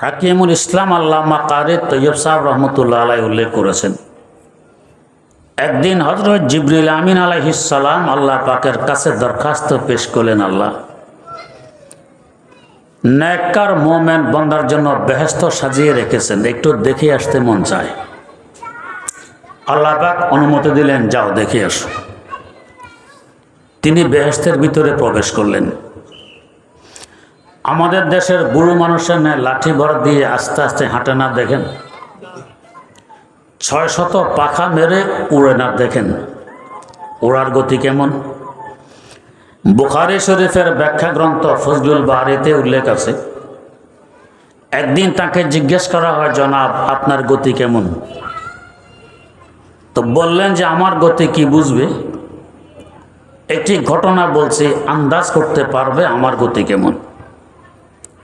হাকিমুল ইসলাম আল্লামা কারি তৈয়ব সাহেব রহমতুল্লাহ আলাই উল্লেখ করেছেন, একদিন হজরত জিবরিল আমিন আলাইহিস সালাম আল্লাহ পাকের কাছে দরখাস্ত পেশ করলেন, আল্লাহ নেককার মোমেন বান্দার জন্য বেহেশত সাজিয়ে রেখেছেন, একটু দেখে আসতে মন চায়। আল্লাহ পাক অনুমতি দিলেন, যাও দেখে আসো। তিনি বেহেশতের ভিতরে প্রবেশ করলেন। আমাদের দেশের বুড়ো মানুষের ন্যায় লাঠি ভর দিয়ে আস্তে আস্তে হাঁটে না, দেখেন 600 পাখা মেরে উড়ে না, দেখেন ওড়ার গতি কেমন। বুখারী শরীফের ব্যাখ্যা গ্রন্থ ফজলুল বারিতে উল্লেখ আছে, একদিন তাকে জিজ্ঞেস করা হয়, জনাব আপনার গতি কেমন? তো বললেন যে আমার গতি কি বুঝবে, একটি ঘটনা বলছি, আন্দাজ করতে পারবে আমার গতি কেমন।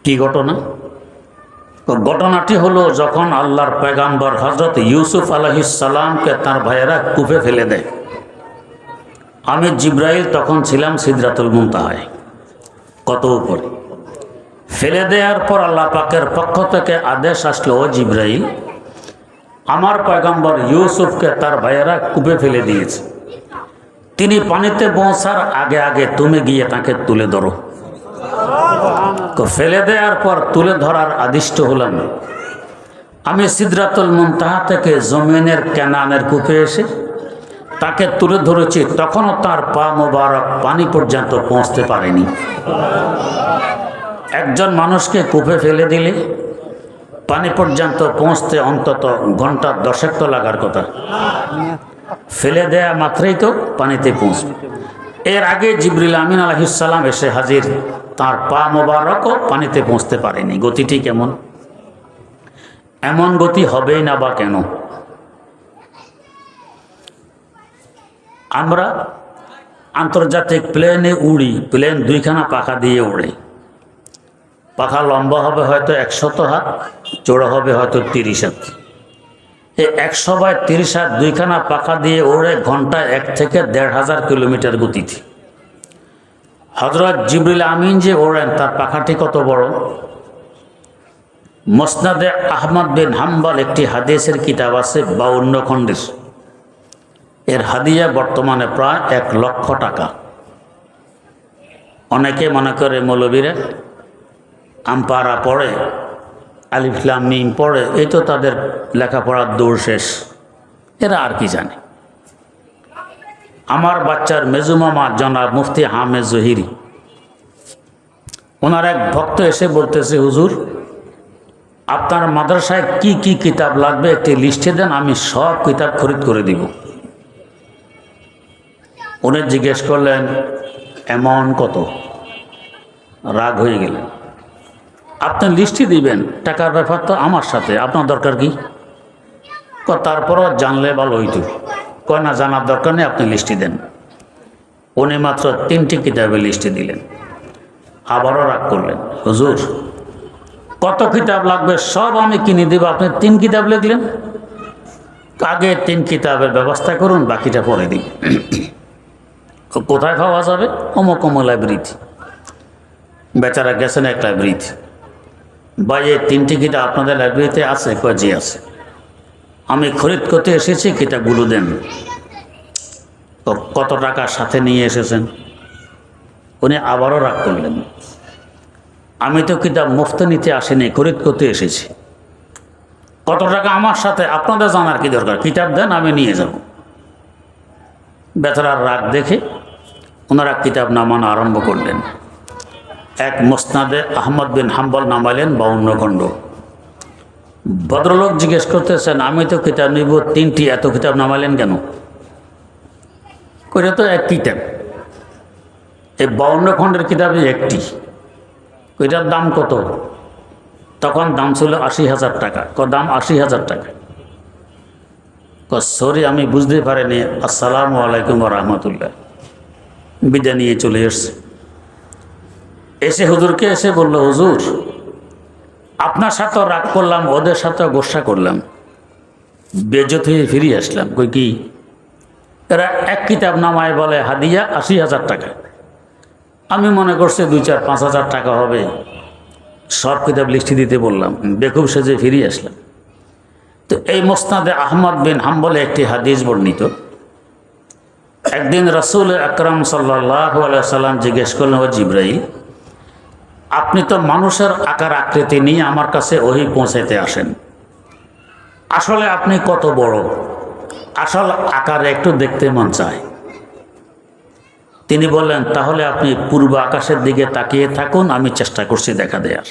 কি ঘটনা? ঘটনাটি হলো, যখন আল্লাহর পয়গাম্বর হজরত ইউসুফ আলাইহিস সালামকে তার ভাইয়েরা কূপে ফেলে দেয়, আমি জিব্রাইল তখন ছিলাম সিদরাতুল মুনতাহায়, কত উপরে। ফেলে দেওয়ার পর আল্লাহ পাকের পক্ষ থেকে আদেশ আসলো, ও জিব্রাইল, আমার পয়গাম্বর ইউসুফকে তার ভাইয়েরা কূপে ফেলে দিয়েছে, তিনি পানিতে পৌঁছার আগে আগে তুমি গিয়ে তাকে তুলে ধরো। ফেলে দেওয়ার পর তুলে ধরার আদিষ্ট হলাম। আমি সিদরাতুল মুনতাহা থেকে জমিনের কেনানের কূপে এসে তাকে তুলে ধরেছি, তখনও তার পা মোবারক পানি পর্যন্ত পৌঁছতে পারেনি। একজন মানুষকে কূপে ফেলে দিলে পানি পর্যন্ত পৌঁছতে অন্তত ঘন্টা 10 তো লাগার কথা, ফেলে দেয়া মাত্রই তো পানিতে পৌঁছবে। এর আগে জিবরিল আমিন আলাইহিস সালাম এসে হাজির, তার পা মোবারকও পানিতে পৌঁছতে পারেনি। গতিটি কেমন? এমন গতি হবেই না বা কেন? আমরা আন্তর্জাতিক প্লেনে উড়ি, প্লেন 2খানা পাখা দিয়ে উড়ে। পাখা লম্বা হবে হয়তো 100 হাত, চৌড়া হবে হয়তো 30 হাত। এই 100/30 হাত 2খানা পাখা দিয়ে ওড়ে ঘন্টায় 1 থেকে 1500 কিলোমিটার গতিতে। হযরত জিবরিল আমিন যে ওড়েন, তার পাখাটি কত বড়? মুসনাদে আহমদ বিন হাম্বল একটি হাদিসের কিতাব আছে 52 খণ্ডের, এর হাদিয়া বর্তমানে প্রায় 1 লক্ষ টাকা। অনেকে মনে করে মৌলবীরা আমপারা পড়ে, আলিফ লাম মিম পড়ে, এই তো তাদের লেখাপড়ার দৌড় শেষ, এরা আর কি জানে। আমার বাচ্চার মেজু মামা জনাব মুফতি আহমেদ জহিরি, ওনার এক ভক্ত এসে বলতেছে, হুজুর আপনার মাদ্রাসায় কি কি কিতাব লাগবে একটি লিস্টে দেন, আমি সব কিতাব খরিদ করে দিব। উনি জিজ্ঞেস করলেন, অ্যামাউন্ট কত? রাগ হয়ে গেলেন। আপনি লিস্টই দিবেন, টাকার ব্যাপার তো আমার সাথে, আপনার দরকার কি? তারপরও জানলে ভালো হইতো। কয় না, জানার দরকার নেই, আপনি লিস্টই দেন। উনি মাত্র 3টি কিতাবের লিস্টে দিলেন। আবারও রাগ করলেন, হুজুর কত কিতাব লাগবে সব আমি কিনে দেব, আপনি 3 কিতাব লিখলেন। আগে 3 কিতাবের ব্যবস্থা করুন, বাকিটা পরে দিন। কোথায় পাওয়া যাবে? অমুক লাইব্রেরিতে। বেচারা গেছেন এক লাইব্রেরিতে, ভাই এই 3টি কিতাব আপনাদের লাইব্রেরিতে আছে? কয় জি আছে। আমি খরিদ করতে এসেছি, কিতাবগুলো দেন। তো কত টাকা সাথে নিয়ে এসেছেন? উনি আবারও রাগ করলেন, আমি তো কিতাব মুফত নিতে আসিনি, খরিদ করতে এসেছি। কত টাকা আমার সাথে? আপনাদের জানার কি দরকার, কিতাব দেন, আমি নিয়ে যাব। বেচারার রাগ দেখে ওনারা কিতাব নামানো আরম্ভ করলেন। এক মুসনাদে আহমদ বিন হাম্বল নামালেন 52 খণ্ড। ভদ্রলোক জিজ্ঞেস করতেছেন, আমি তো কিতাব নিব 3টি, এত কিতাব নামালেন কেন? কইটা তো এক কিতাব, এই 52 খণ্ডের কিতাবে একটি। কইটার দাম কত? তখন দাম ছিল 80,000 টাকা। দাম 80,000 টাকা। সরি আমি বুঝতে পারিনি, আসসালামু আলাইকুম ওয়া রাহমাতুল্লাহ। বিদায় নিয়ে চলে এসছে। এসে হুজুরকে এসে বলল, হুজুর আপনার সাথেও রাগ করলাম, ওদের সাথেও গোসা করলাম, বেজ্জত হয়ে ফিরে আসলাম। কই কি? এরা এক কিতাব নামায় বলে হাদিয়া 80,000 টাকা। আমি মনে করছি 2-4-5 হাজার টাকা হবে, সব কিতাব লিস্টি দিতে বললাম, বেকুব সেজে ফিরিয়ে আসলাম। তো এই মুসনাদে আহমদ বিন হাম্বলে একটি হাদিস বর্ণিত, একদিন রাসূল আকরাম সাল্লাল্লাহু আলাইহি সাল্লাম জিজ্ঞেস করলেন, ও জিবরাইল, আপনি তো মানুষের আকার আকৃতি নিয়ে আমার কাছে ওহী পৌঁছাইতে আসেন, আসলে আপনি কত বড়? আসল আকারে একটু দেখতে মন চায়। তিনি বললেন, তাহলে আপনি পূর্ব আকাশের দিকে তাকিয়ে থাকুন, আমি চেষ্টা করছি দেখা দেয়ার।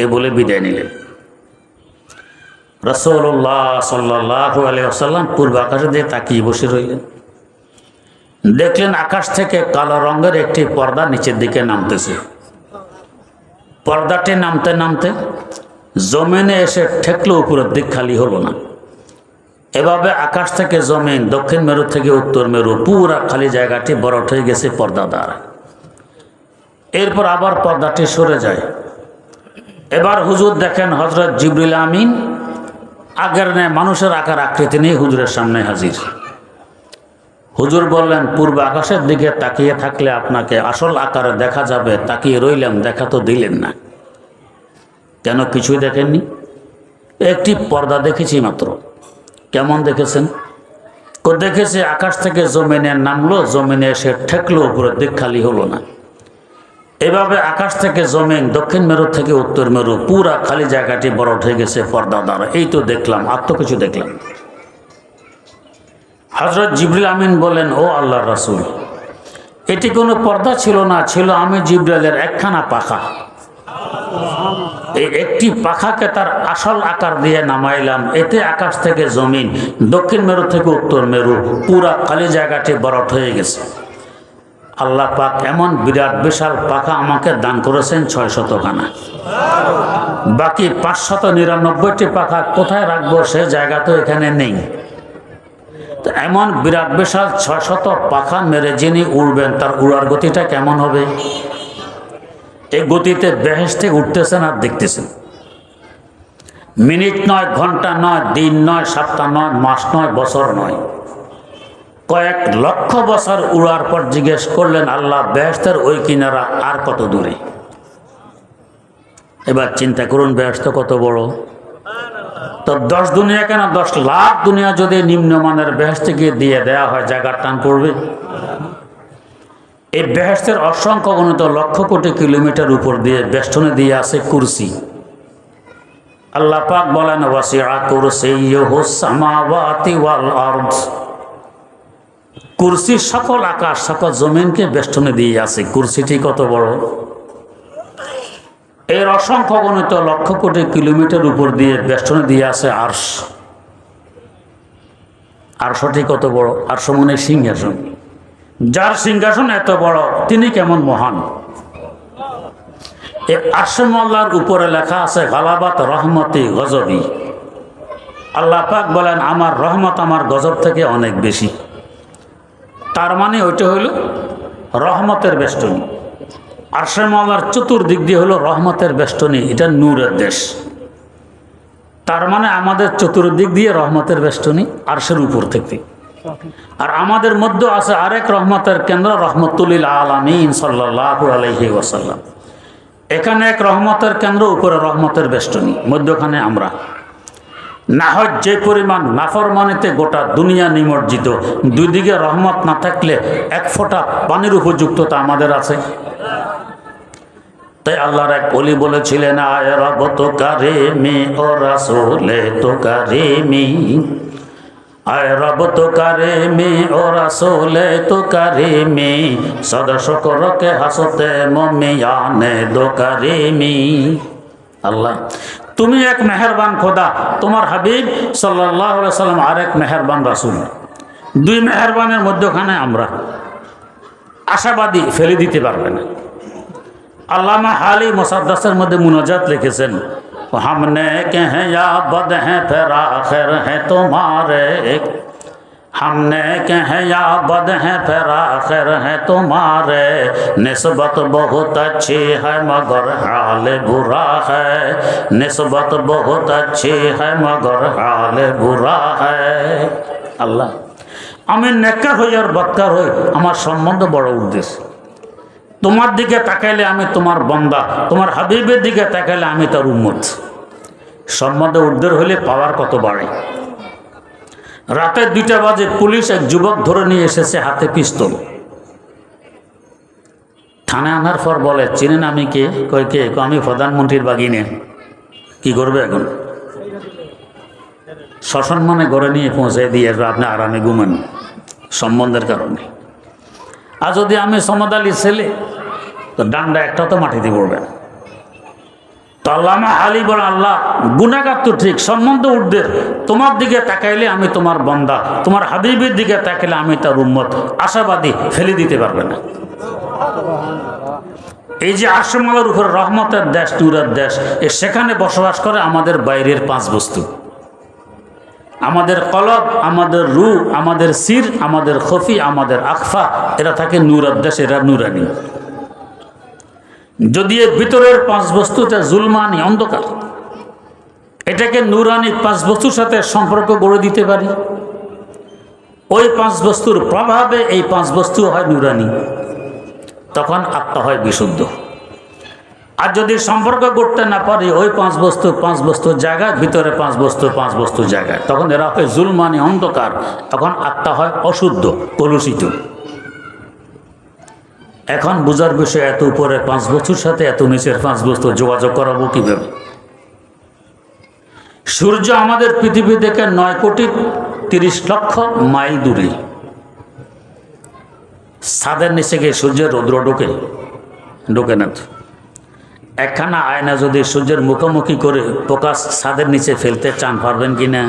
এ বলে বিদায় নিলেন। রাসূলুল্লাহ সাল্লাল্লাহু আলাইহি ওয়াসাল্লাম পূর্ব আকাশের দিকে তাকিয়ে বসে রইলেন। দেখলেন আকাশ থেকে কালো রঙের একটি পর্দা নিচের দিকে নামতেছে। পর্দাটি নামতে নামতে জমিনে এসে ঠেকলো, উপরের দিক খালি হলো না। এভাবে আকাশ থেকে জমিন, দক্ষিণ মেরু থেকে উত্তর মেরু, পুরা খালি জায়গাটি বরফ হয়ে গেছে পর্দা দ্বারা। এরপর আবার পর্দাটি সরে যায়। এবার হুজুর দেখেন হযরত জিবরিল আমিন আগের ন্যায় মানুষের আকার আকৃতি নিয়ে হুজুরের সামনে হাজির। হুজুর বললেন, পূর্ব আকাশের দিকে তাকিয়ে থাকলে আপনাকে আসল আকারে দেখা যাবে, তাকিয়ে রইলাম, দেখা তো দিলেন না। কেন, কিছুই দেখেননি? একটি পর্দা দেখেছি মাত্র। কেমন দেখেছেন? দেখেছে আকাশ থেকে জমিনে নামলো, জমিনে এসে ঠেকলো, উপরের দিক খালি হলো না। এভাবে আকাশ থেকে জমিন, দক্ষিণ মেরু থেকে উত্তর মেরু, পুরা খালি জায়গাটি বরফ হয়ে গেছে পর্দা দ্বারা। এই তো দেখলাম, আর তো কিছু দেখলাম। হযরত জিবরিল আমিন বলেন, ও আল্লাহর রাসূল, এটি কোনো পর্দা ছিল না, ছিল আমি জিবরাইলের একখানা পাখা। এই একটি পাখাকে তার আসল আকার দিয়ে নামাইলাম, এতে আকাশ থেকে জমিন, দক্ষিণ মেরু থেকে উত্তর মেরু, পুরা খালি জায়গাটি বরফ হয়ে গেছে। আল্লাহ পাক এমন বিরাট বিশাল পাখা আমাকে দান করেছেন 600 খানা। বাকি 599টি পাখা কোথায় রাখবো সে জায়গা তো এখানে নেই। তো এমন বিরাট বিশাল 600 পাখা মেরে যিনি উড়বেন, তার উড়ার গতিটা কেমন হবে? এই গতিতে বেহেশতে উঠতেছেন আর দেখতেছেন। মিনিট নয়, ঘন্টা নয়, দিন নয়, সপ্তাহ নয়, মাস নয়, বছর নয়, কয়েক লক্ষ বছর উড়ার পর জিজ্ঞেস করলেন, আল্লাহ বেহেশতের ওই কিনারা আর কত দূরে? এবার চিন্তা করুন, বেহেশত কত বড়। তো 10 দুনিয়া কেন, 10 লাখ দুনিয়া যদি নিম্নমানের বেহেশতকে দিয়ে দেয়া হয়, জায়গার টান পড়বে? এই বেহেশতের অসংখ্য গণিত লক্ষ কোটি কিলোমিটার উপর দিয়ে বেষ্টনে দিয়ে আছে কুরসি। আল্লাহ পাক বলেন, ওয়াসিআ কুরসিয়্যুহুস সামাওয়াতি ওয়াল আরদ। কুরসি সকল আকাশ, সকল জমিনকে বেষ্টনে দিয়ে আছে। কুরসিটি কত বড়! এর অসংখ্য গণিত লক্ষ কোটি কিলোমিটার উপর দিয়ে বেষ্টনে দিয়ে আছে আরশ। আরশটি কত বড়! আরশ মানে সিংহাসন। যার সিংহাসন এত বড়, তিনি কেমন মহান! এই আরশ মোল্লার উপরে লেখা আছে গালাবাত রহমতি গজবি। আল্লাহ পাক বলেন, আমার রহমত আমার গজব থেকে অনেক বেশি। তার মানে ওইটা হইল রহমতের বেষ্টনী। আরশ মোল্লার চতুর্দিক দিয়ে হলো রহমতের বেষ্টনী, এটা নূরের দেশ। তার মানে আমাদের চতুর্দিক দিয়ে রহমতের বেষ্টনী আরশের উপর থেকে। আর আমাদের মধ্যে আছে আরেক রহমতের কেন্দ্র, রহমতুল্লিল আলামিন সাল্লাল্লাহু আলাইহি ওয়াসাল্লাম। এখানে এক রহমতের কেন্দ্র, উপরে রহমতের বেষ্টনী, মধ্যখানে আমরা। না হয় যে পরিমাণ নাফরমানিতে গোটা দুনিয়া নিমজ্জিত, দুই দিকে রহমত না থাকলে এক ফোঁটা পানির উপযুক্ততা আমাদের আছে? তাই আল্লাহর এক ওলি বলেছিলেন, আয় রব তো কারিমি ও রাসূলে তো কারিমি, আয় রব তো কারিমি ও রাসূলে তো কারিমি, সদা শুকরকে হাসতে মুমিয়ানে দো কারিমি। আল্লাহ, তুমি এক মেহেরবান খোদা, তোমার হাবিব সাল্লাল্লাহু আলাইহি সাল্লাম আরেক মেহেরবান রাসূল। দুই মেহেরবানের মধ্যখানে আমরা। আশাবাদী ফেলে দিতে পারবে না। আল্লামা হালি মুসাদ্দাসের মধ্যে মুনাজাত লিখেছেন, हमने के हैं या बद हैं फिर आखिर है तुम्हारे, हमने के हैं या बद हैं फिर आखिर है तुम्हारे, निस्बत बहुत अच्छी है मगर हाल बुरा है, निस्बत बहुत अच्छी है मगर हाल बुरा है। আল্লাহ, আমি নেককার হই আর বদকার হই, আমার সম্বন্ধ বড় উদ্দেশ্য। তোমার দিকে তাকাইলে আমি তোমার বান্দা, তোমার হাবিবের দিকে তাকাইলে আমি তার উম্মত। সম্বন্ধে উর্ধের হলে পাওয়ার কত বাড়ে। রাতে 2টা বাজে পুলিশ এক যুবক ধরে নিয়ে এসেছে, হাতে পিস্তল। থানায় আনার পর বলে, চিনেন আমি কে? কয় কে? আমি প্রধানমন্ত্রীর বাগিনে। কি করবে এখন? সসম্মানে ঘরে নিয়ে পৌঁছে দিয়ে আপনি আরামে ঘুমান সম্বন্ধের কারণে। আর যদি আমি সমাদ আলীর ছেলে, তো ডান্ডা একটা তো মাটিতে পড়বে না। তো আল্লামা আলী বলেন, আল্লাহ গুনাহগার তো ঠিক, সম্বন্ধ উর্ধের, তোমার দিকে তাকাইলে আমি তোমার বান্দা, তোমার হাবিবের দিকে তাকাইলে আমি তার উম্মত। আশাবাদী ফেলে দিতে পারবে না। এই যে আরশমালার উপর রহমতের দেশ, নূরের দেশ, সেখানে বসবাস করে আমাদের বাইরের 5 বস্তু। আমাদের কলব, আমাদের রু, আমাদের সির, আমাদের খফি, আমাদের আখফা, এরা থাকে নূরের দেশ, এরা নূরানি। যদি এর ভিতরের 5 বস্তুটা জুলমানি, অন্ধকার, এটাকে নূরানি 5 বস্তুর সাথে সম্পর্ক গড়ে দিতে পারি, ওই 5 বস্তুর প্রভাবে এই 5 বস্তু হয় নূরানি, তখন আত্মা হয় বিশুদ্ধ। আর যদি সম্পর্ক করতে না পারি ওই 5 বস্তুর জায়গায়, ভিতরে 5 বস্তুর জায়গায়, তখন এরা হয় জুলমানি, অন্ধকার, তখন আত্মা হয় অশুদ্ধ, কলুষিত। এখন বুঝার বিষয়, এত উপরে 5 বস্তুর সাথে এত নিচের 5 বস্তু যোগাযোগ করাবো কিভাবে? সূর্য আমাদের পৃথিবী থেকে 9,30,00,000 মাইল দূরে। ছাদের নিচে গিয়ে সূর্যের রৌদ্র ঢোকে না তো। একখানা আয়না যদি সূর্যের মুখোমুখি করে প্রকাশ ছাদের নিচে ফেলতে চান, পারবেন কি না?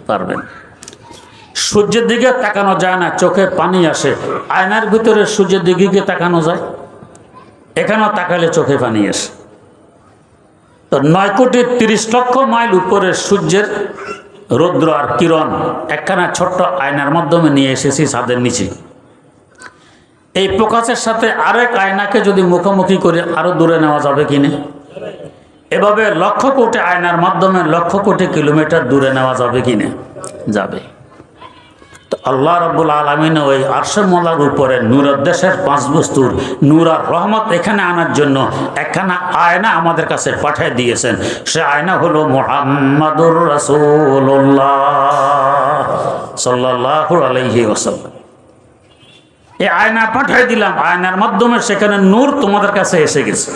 পারবেন। সূর্যের দিকে তাকানো যায় না, চোখে পানি আসে। আয়নার ভিতরে সূর্যের দিকে গিয়ে তাকানো যায়, এখানেও তাকালে চোখে পানি আসে। তো 9,30,00,000 মাইল উপরে সূর্যের রৌদ্র আর কিরণ একখানা ছোট্ট আয়নার মাধ্যমে নিয়ে এসেছি ছাদের নিচে। এই প্রকাশের সাথে আরেক আয়নাকে যদি মুখোমুখি করে আরো দূরে নেওয়া যাবে কিনা? এভাবে 1,00,000 কোটি আয়নার মাধ্যমে 1,00,000 কোটি কিলোমিটার দূরে নেওয়া যাবে কিনা? যাবে। তো আল্লাহ রাব্বুল আলামিন ওই আরশের মোলার উপরে নূরের দেশের 5 বস্তুর নূর আর রহমত এখানে আনার জন্য একখানা আয়না আমাদের কাছে পাঠিয়ে দিয়েছেন। সে আয়না হলো মুহাম্মাদুর রাসূলুল্লাহ সাল্লাল্লাহু আলাইহি ওয়াসাল্লাম। এই আয়না পাঠিয়ে দিলাম, আয়নার মাধ্যমে সেখানে নূর তোমাদের কাছে এসে গেছে।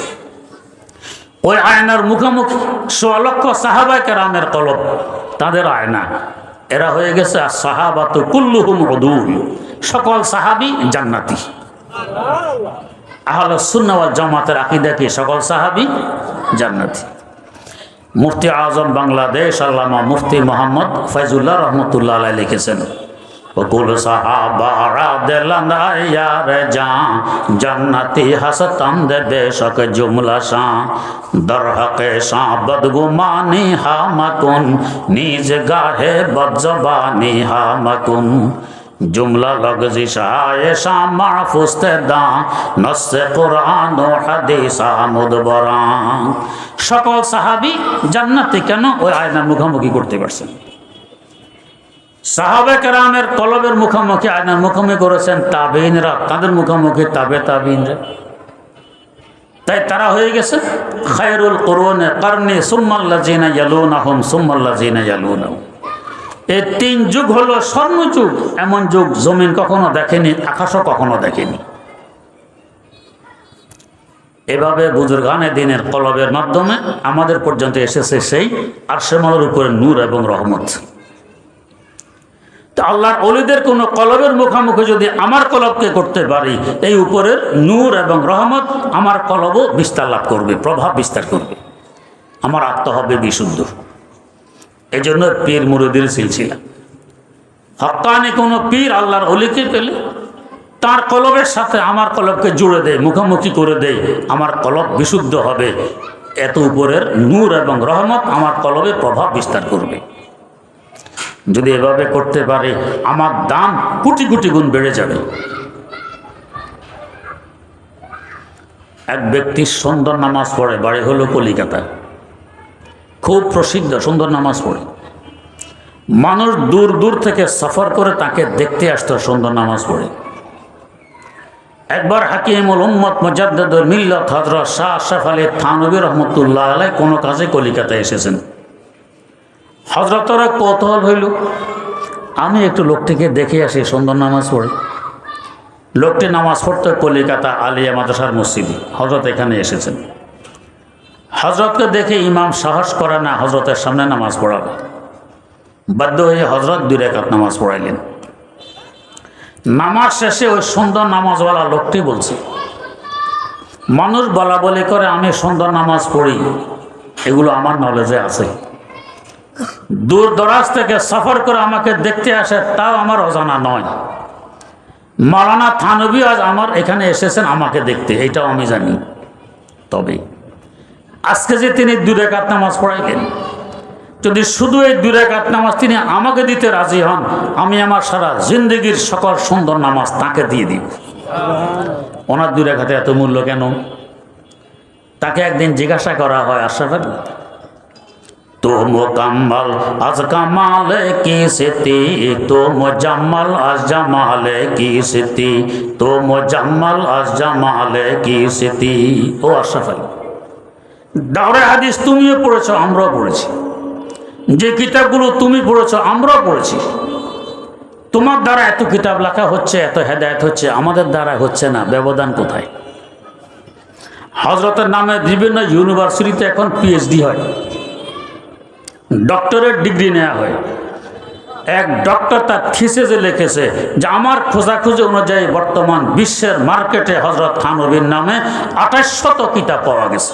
ওই আয়নার মুখোমুখি 1,00,000 সাহাবায়ে কেরামের কলব, তাদের আয়না, এরা হয়ে গেছে সাহাবাতু কুল্লুহুম উদুল, সকল সাহাবী জান্নাতি। আহলুস সুন্নাহ ওয়াল জামাতের আকীদা কি? সকল সাহাবী জান্নাতি। মুফতি আজম বাংলাদেশ আল্লামা মুফতি মোহাম্মদ ফয়জুল্লাহ রহমতুল্লাহ আলাইহি লিখেছেন, কুল সাহাবারা দিলানা ইয়ার জান জান্নাতি হাসতাম দে বেশক জুমলা শাহ দরহকে শাহ বদগুমানি হামাকুন নিজ গাহে বদজবানি হামাকুন জুমলা লগজি শায়ে শাহ মাহফুজতে দা নসে কুরআন ও হাদিস মুদবরা। সকল সাহাবী জান্নাতি কেন? ওই আয়নার মুখোমুখি করতে পারছেন। সাহাবে কেরামের কলবের মুখোমুখি আয়নার মুখোমুখি করেছেন তাবেইনরা, তাদের মুখোমুখি তাবেইনরা। তাই তারা হয়ে গেছে খায়রুল কুরুনে কারনি সুম্মাল্লাযিনা ইয়ালুনাহুম সুম্মাল্লাযিনা ইয়ালুনাহুম। এই 3 যুগ হলো স্বর্ণ যুগ। এমন যুগ জমিন কখনো দেখেনি, আকাশও কখনো দেখেনি। এভাবে বুজুর্গানে দিনের কলবের মাধ্যমে আমাদের পর্যন্ত এসেছে সেই আরশের মোলার উপরে নূর এবং রহমত। আল্লাহর ওলিদের কোন কলবের মুখোমুখি যদি আমার কলবকে করতে পারি, এই উপরের নূর এবং রহমত আমার কলবও বিস্তার লাভ করবে, প্রভাব বিস্তার করবে, আমার আত্মা হবে বিশুদ্ধ। এই জন্য পীর মুরিদের সিলসিলা। হক্কানি কোনো পীর আল্লাহর ওলিকে পেলে তার কলবের সাথে আমার কলবকে জুড়ে দেয়, মুখোমুখি করে দেয়, আমার কলব বিশুদ্ধ হবে। এত উপরের নূর এবং রহমত আমার কলবে প্রভাব বিস্তার করবে। যদি এভাবে করতে পারে আমার দাম কোটি কোটি গুণ বেড়ে যাবে। এক ব্যক্তি সুন্দর নামাজ পড়ে, বাড়ি হলো কলিকাতা, খুব প্রসিদ্ধ, সুন্দর নামাজ পড়ে। মানুষ দূর দূর থেকে সফর করে তাকে দেখতে আসতো সুন্দর নামাজ পড়ে। একবার হাকিমুল উম্মত মুজাদ্দিদুল মিল্লাত হযরত শাহ আশরাফ আলী থানভী রহমতুল্লাহ আলাইহি কোনো কাজে কলিকাতায় এসেছেন। হযরতের কৌতূহল হইল, আমি একটু লোকটিকে দেখে আসি, সুন্দর নামাজ পড়ে। লোকটি নামাজ পড়তে কলিকাতা আলিয়া মাদ্রাসার মসজিদে, হযরত এখানে এসেছেন। হযরতকে দেখে ইমাম সাহস করে না হযরতের সামনে নামাজ পড়াবে। বাধ্য হয়ে হযরত 2 রাকাত নামাজ পড়াইলেন। নামাজ শেষে ওই সুন্দর নামাজওয়ালা লোকটি বলছে, মানুষ বলা বলি করে আমি সুন্দর নামাজ পড়ি, এগুলো আমার নলেজে আছে। দূর দরাজ থেকে সফর করে আমাকে দেখতে আসে, তাও আমার অজানা নয়। মাওলানা থানভী আজ আমার এখানে এসেছেন আমাকে দেখতে, এটাও আমি জানি। তবে আজকে যে তিনি 2 রাকাত নামাজ পড়াইলেন, যদি শুধু এই 2 রাকাত নামাজ তিনি আমাকে দিতে রাজি হন, আমি আমার সারা জিন্দগির সকল সুন্দর নামাজ তাকে দিয়ে দিব। ওনার 2 রাকাতে এত মূল্য কেন? তাকে একদিন জিজ্ঞাসা করা হয়, আশরাফ আলী তো মুকাম্মাল আজ কামালে কি সিতি, তো মুজাম্মাল আজ জামালে কি সিতি, তো মুজাম্মাল আজ জামালে কি সিতি। ও আশরাফ আলী, দাওরায়ে হাদিস তুমিও পড়েছো, আমরাও পড়েছি। যে কিতাবগুলো তুমি পড়েছো আমরাও পড়েছি। তোমার দ্বারা এত কিতাব লেখা হচ্ছে, এত হেদায়েত হচ্ছে, আমাদের দ্বারা হচ্ছে না, ব্যবধান কোথায়? হযরতের নামে বিভিন্ন ইউনিভার্সিটিতে এখন পিএইচডি হয়, ডক্টরেট ডিগ্রি নেওয়া হয়। এক ডক্টর তার থিসিসে লিখেছে যে আমার খোঁজাখুঁজি অনুযায়ী বর্তমান বিশ্বের মার্কেটে হযরত থানভীর নামে 2800 কিতাব পাওয়া গেছে।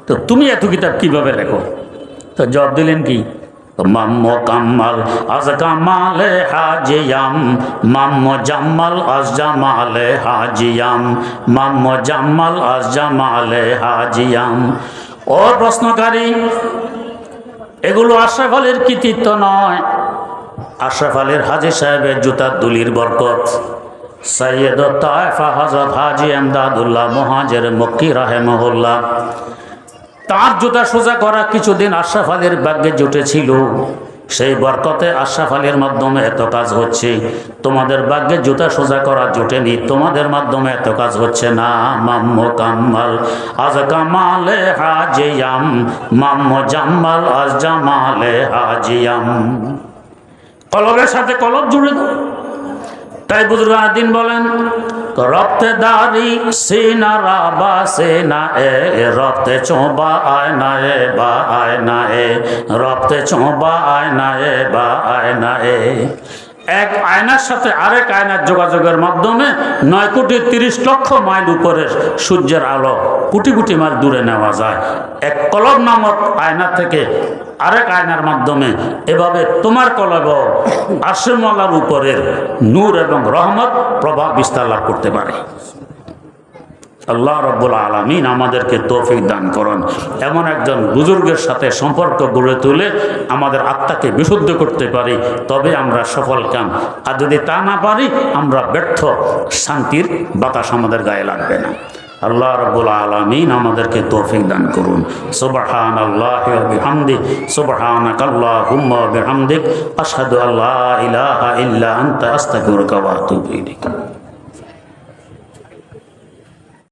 তো তুমি এত কিতাব কিভাবে লেখো? তো জবাব দিলেন কি, মাম্মো কাম্মাল আজ কামালে হাজিয়াম, মাম্মো জাম্মাল আজ জামালে হাজিয়াম, মাম্মো জাম্মাল আজ জামালে হাজিয়াম। ও প্রশ্নকারী, এগুলো আশরাফ আলীর কৃতিত্ব নয়, আশরাফ আলীর হাজী সাহেবের জুতার দুলির বরকত। সৈয়দ তায়েফা হযরত হাজী এমদাদুল্লাহ মুহাজির মক্কি রাহিমাহুল্লাহ, তার জুতা সোজা করা কিছুদিন আশরাফ আলীর ভাগ্যে জুটেছিল। সেই বরকতে আশরাফ আলীর মাধ্যমে এত কাজ হচ্ছে। তোমাদের ভাগ্যে জুতা সোজা করা জোটেনি, তোমাদের মাধ্যমে এত কাজ হচ্ছে না। মাম্মো কাম্মাল আজ কামালে হাজিয়াম, মাম্মো জাম্মাল আজ জামালে হাজিয়াম। কলবের সাথে কলব জুড়ে দাও। তাই বুজুর্গান দিন বলেন, রক্তে দাড়ি সিনা রাবা সেনা এ, রক্তে চোবা আয়না এ বা আয়না এ, রক্তে চোবা আয়না এ বা আয়না এ। এক আয়নার সাথে আরেক আয়নার যোগাযোগের মাধ্যমে 9,30,00,000 মাইল উপরের সূর্যের আলো কোটি কোটি মাইল দূরে নেওয়া যায় এক কলব নামক আয়না থেকে আরেক আয়নার মাধ্যমে। এভাবে তোমার কলব আরশের উপরের নূর এবং রহমত প্রভাব বিস্তার লাভ করতে পারে। আল্লাহ রাব্বুল আলামিন আমাদেরকে তৌফিক দান করুন, এমন একজন বুজুর্গের সাথে সম্পর্ক গড়ে তুলে আমাদের আত্মাকে বিশুদ্ধ করতে পারি, তবে আমরা সফল কাম। আর যদি তা না পারি আমরা ব্যর্থ, শান্তির বাতাস আমাদের গায়ে লাগবে না। আল্লাহ রাব্বুল আলামিন আমাদেরকে তৌফিক দান করুন। সুবহানাল্লাহি ওয়া বিহামদিহি, সুবহানাকাল্লাহুম্মা ওয়া বিহামদিক, আশহাদু আল্লা ইলাহা ইল্লা আনতা আস্তাগফিরুকা ওয়া আতুবু ইলাইক।